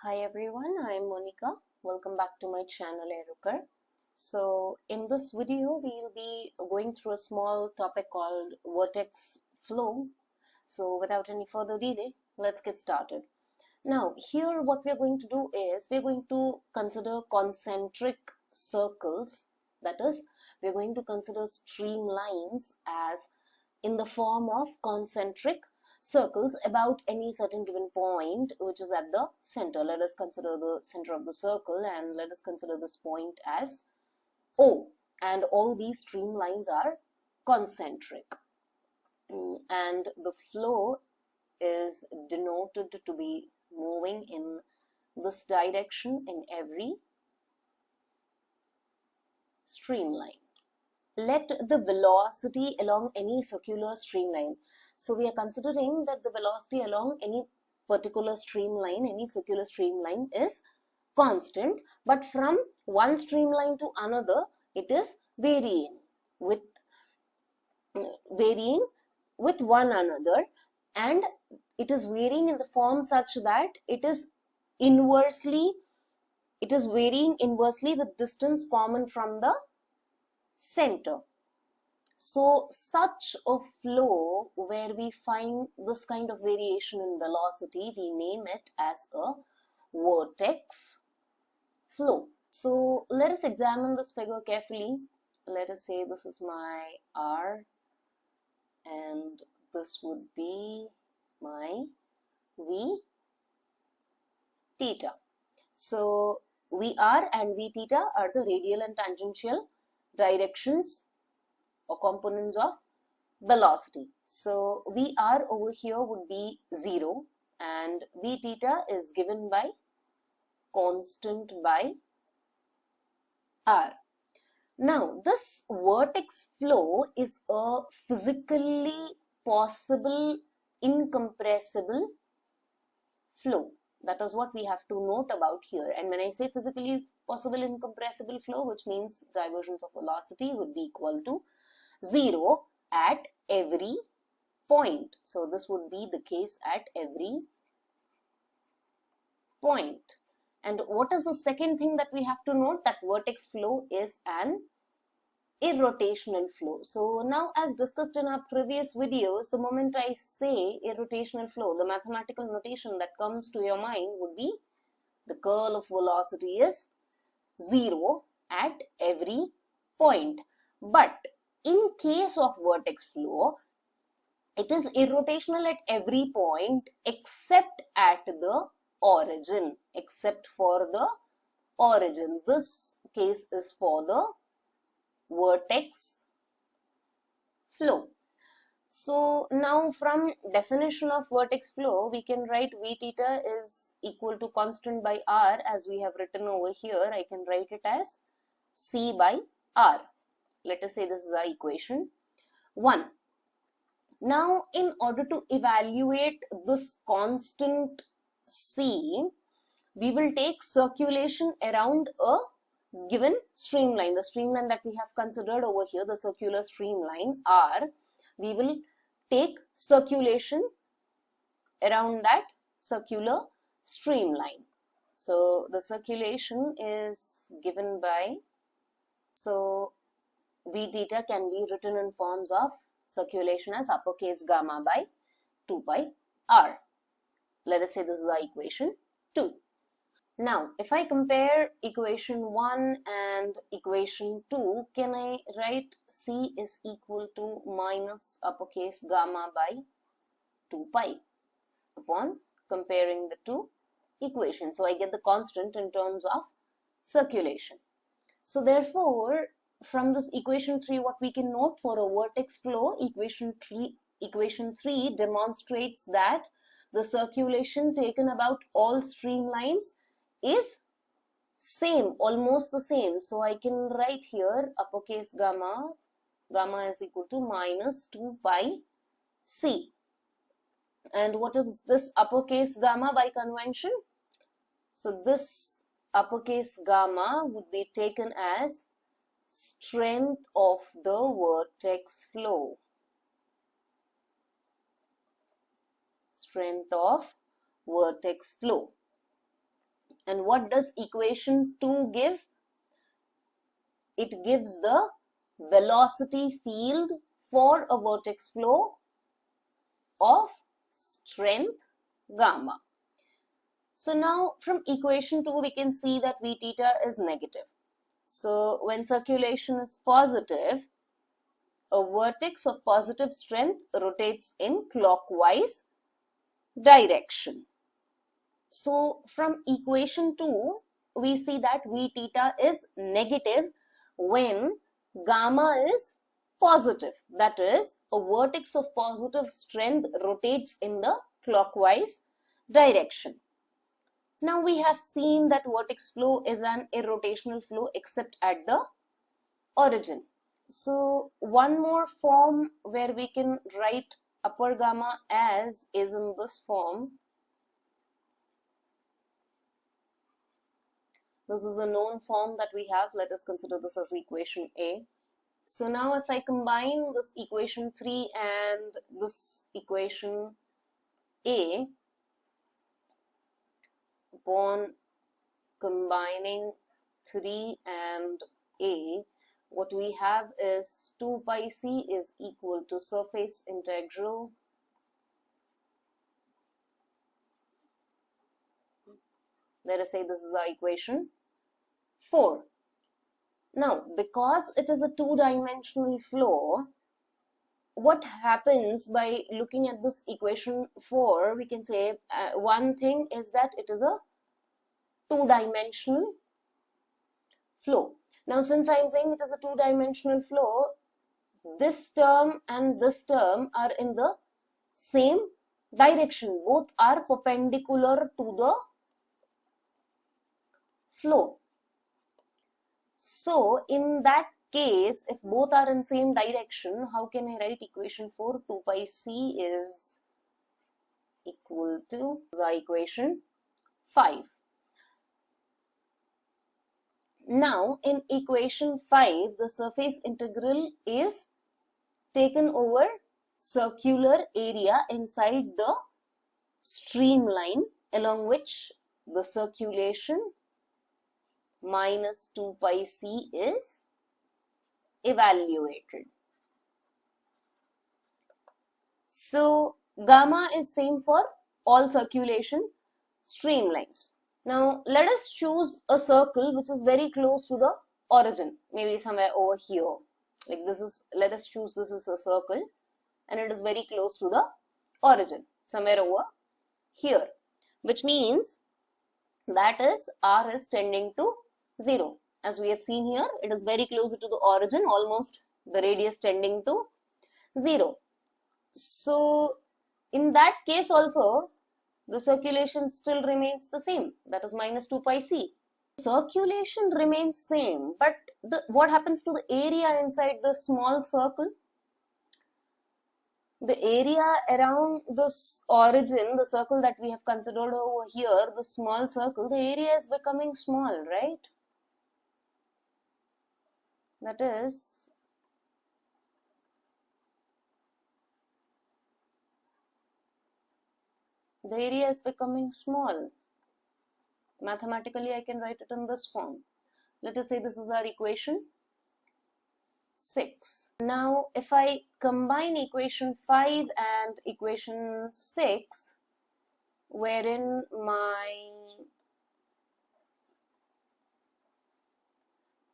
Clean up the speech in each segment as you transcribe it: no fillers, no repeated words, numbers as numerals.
Hi everyone, I am Monica. Welcome back to my channel Erukar. So in this video we'll be going through a small topic called Vortex Flow. So without any further delay, let's get started. Now here what we're going to do is we're going to consider concentric circles. That is, we're going to consider streamlines as in the form of concentric circles about any certain given point which is at the center. Let us consider the center of the circle and let us consider this point as O, and all these streamlines are concentric, and the flow is denoted to be moving in this direction in every streamline. Let the velocity along any circular streamline. So we are considering that the velocity along any particular streamline, any circular streamline is constant, but from one streamline to another it is varying with one another, and it is varying in the form such that it is varying inversely with distance common from the center. So such a flow where we find this kind of variation in velocity, we name it as a vortex flow. So let us examine this figure carefully. Let us say this is my R and this would be my V theta. So VR and V theta are the radial and tangential directions or components of velocity. So VR over here would be 0 and V theta is given by constant by R. Now this vortex flow is a physically possible incompressible flow. That is what we have to note about here. And when I say physically possible incompressible flow, which means divergence of velocity would be equal to 0 at every point. So this would be the case at every point. And what is the second thing that we have to note? That vortex flow is an irrotational flow. So now, as discussed in our previous videos, the moment I say irrotational flow, the mathematical notation that comes to your mind would be the curl of velocity is 0 at every point. But in case of vortex flow, it is irrotational at every point except at the origin, except for the origin. This case is for the vortex flow. So now from definition of vortex flow, we can write V theta is equal to constant by R, as we have written over here. I can write it as C by R. Let us say this is our equation 1. Now in order to evaluate this constant C, we will take circulation around a given streamline, the streamline that we have considered over here, the circular streamline R. We will take circulation around that circular streamline. So the circulation is given by, so V theta can be written in forms of circulation as uppercase gamma by 2 pi R. Let us say this is our equation 2. Now, if I compare equation 1 and equation 2, can I write C is equal to minus uppercase gamma by 2 pi upon comparing the two equations? So I get the constant in terms of circulation. So therefore, from this equation 3, what we can note for a vortex flow, equation 3 demonstrates that the circulation taken about all streamlines is same, almost the same. So I can write here uppercase gamma is equal to minus 2 pi C. And what is this uppercase gamma by convention? So this uppercase gamma would be taken as strength of the vortex flow. Strength of vortex flow. And what does equation 2 give? It gives the velocity field for a vortex flow of strength gamma. So now from equation 2 we can see that V theta is negative. So when circulation is positive, a vortex of positive strength rotates in clockwise direction. So from equation 2 we see that V theta is negative when gamma is positive. That is, a vortex of positive strength rotates in the clockwise direction. Now we have seen that vortex flow is an irrotational flow except at the origin. So one more form where we can write upper gamma as is in this form. This is a known form that we have. Let us consider this as equation A. So now if I combine this equation 3 and this equation A, upon combining 3 and A, what we have is 2 pi c is equal to surface integral let us say this is our equation 4. Now, because it is a two-dimensional flow, what happens by looking at this equation 4, we can say one thing is that it is a two-dimensional flow. Now, since I am saying it is a two-dimensional flow, this term and this term are in the same direction. Both are perpendicular to the flow. So, in that case, if both are in same direction, how can I write equation 4? 2 pi c is equal to the equation 5. Now, in equation 5, the surface integral is taken over circular area inside the streamline, along which the circulation minus 2 pi c is evaluated. So, gamma is same for all circulation streamlines. Now, let us choose a circle which is very close to the origin, maybe somewhere over here. Like this is, let us choose this is a circle and it is very close to the origin, somewhere over here, which means that is R is tending to 0. As we have seen here, it is very close to the origin, almost the radius tending to 0. So, in that case also, the circulation still remains the same, that is minus 2 pi c. Circulation remains same, but what happens to the area inside the small circle? The area around this origin, the circle that we have considered over here, the small circle, the area is becoming small, right? That is, the area is becoming small. Mathematically, I can write it in this form. Let us say this is our equation 6. Now, if I combine equation 5 and equation 6, wherein my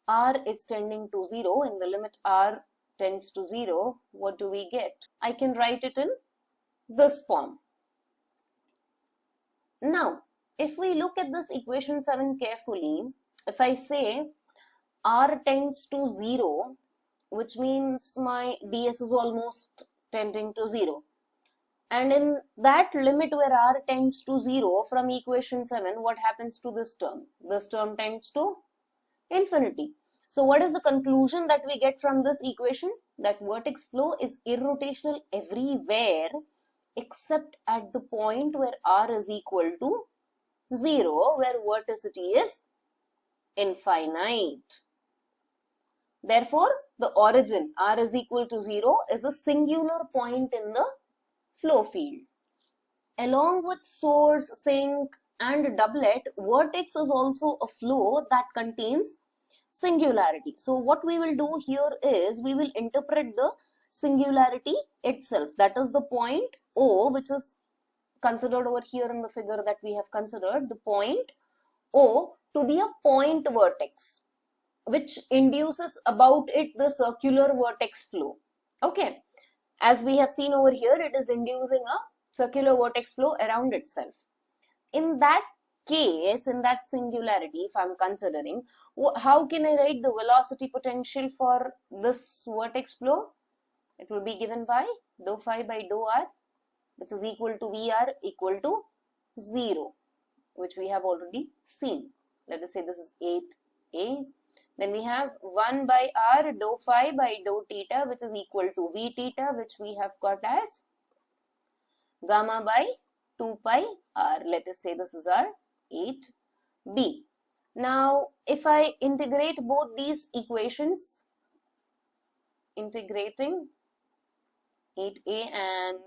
R is tending to 0, in the limit R tends to 0, what do we get? I can write it in this form. Now, if we look at this equation 7 carefully, if I say R tends to 0, which means my ds is almost tending to 0. And in that limit where R tends to 0, from equation 7, what happens to this term? This term tends to infinity. So what is the conclusion that we get from this equation? That vortex flow is irrotational everywhere except at the point where R is equal to 0, where vorticity is infinite. Therefore, the origin R is equal to 0 is a singular point in the flow field. Along with source, sink, and doublet, vortex is also a flow that contains singularity. So what we will do here is we will interpret the singularity itself, that is the point O, which is considered over here in the figure that we have considered, the point O to be a point vortex, which induces about it the circular vortex flow. Okay, as we have seen over here, it is inducing a circular vortex flow around itself. In that case, in that singularity, if I'm considering, how can I write the velocity potential for this vortex flow? It will be given by dou phi by dou r, which is equal to Vr equal to 0, which we have already seen. Let us say this is 8a. Then we have 1 by r dou phi by dou theta, which is equal to V theta, which we have got as gamma by 2 pi r. Let us say this is our 8b. Now, if I integrate both these equations, integrating 8a and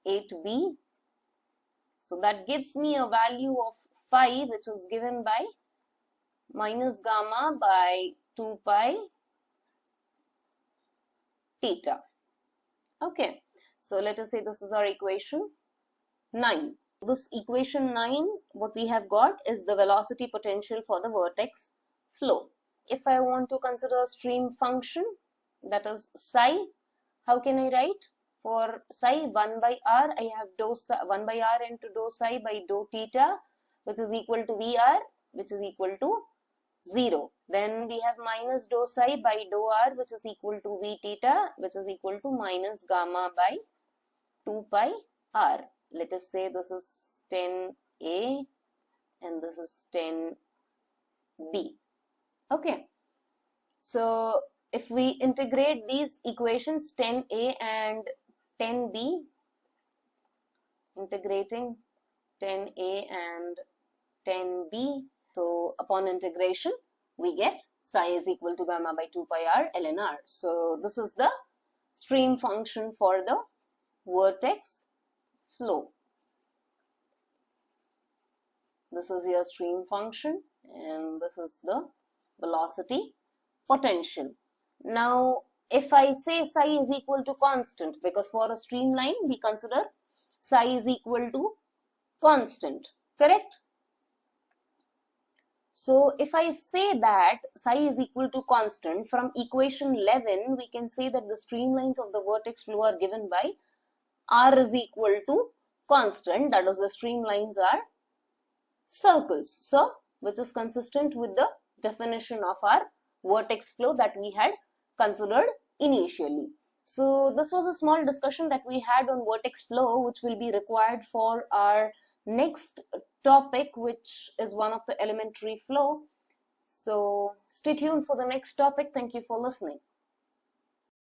8b, so that gives me a value of phi, which is given by minus gamma by 2 pi theta. Okay, so let us say this is our equation 9. This equation 9, what we have got is the velocity potential for the vortex flow. If I want to consider a stream function, that is psi, how can I write? For psi, 1 by r, I have 1 by r into dou psi by dou theta, which is equal to Vr, which is equal to 0. Then we have minus dou psi by dou r, which is equal to V theta, which is equal to minus gamma by 2 pi r. Let us say this is 10a and this is 10b. Okay, so if we integrate these equations 10a and 10b, integrating 10a and 10b, so upon integration we get psi is equal to gamma by 2 pi r ln r. So this is the stream function for the vortex flow. This is your stream function and this is the velocity potential. Now, if I say psi is equal to constant, because for a streamline we consider psi is equal to constant, correct? So if I say that psi is equal to constant, from equation 11 we can say that the streamlines of the vortex flow are given by r is equal to constant, that is the streamlines are circles, so which is consistent with the definition of our vortex flow that we had considered initially. So this was a small discussion that we had on vortex flow, which will be required for our next topic, which is one of the elementary flow. So stay tuned for the next topic. Thank you for listening.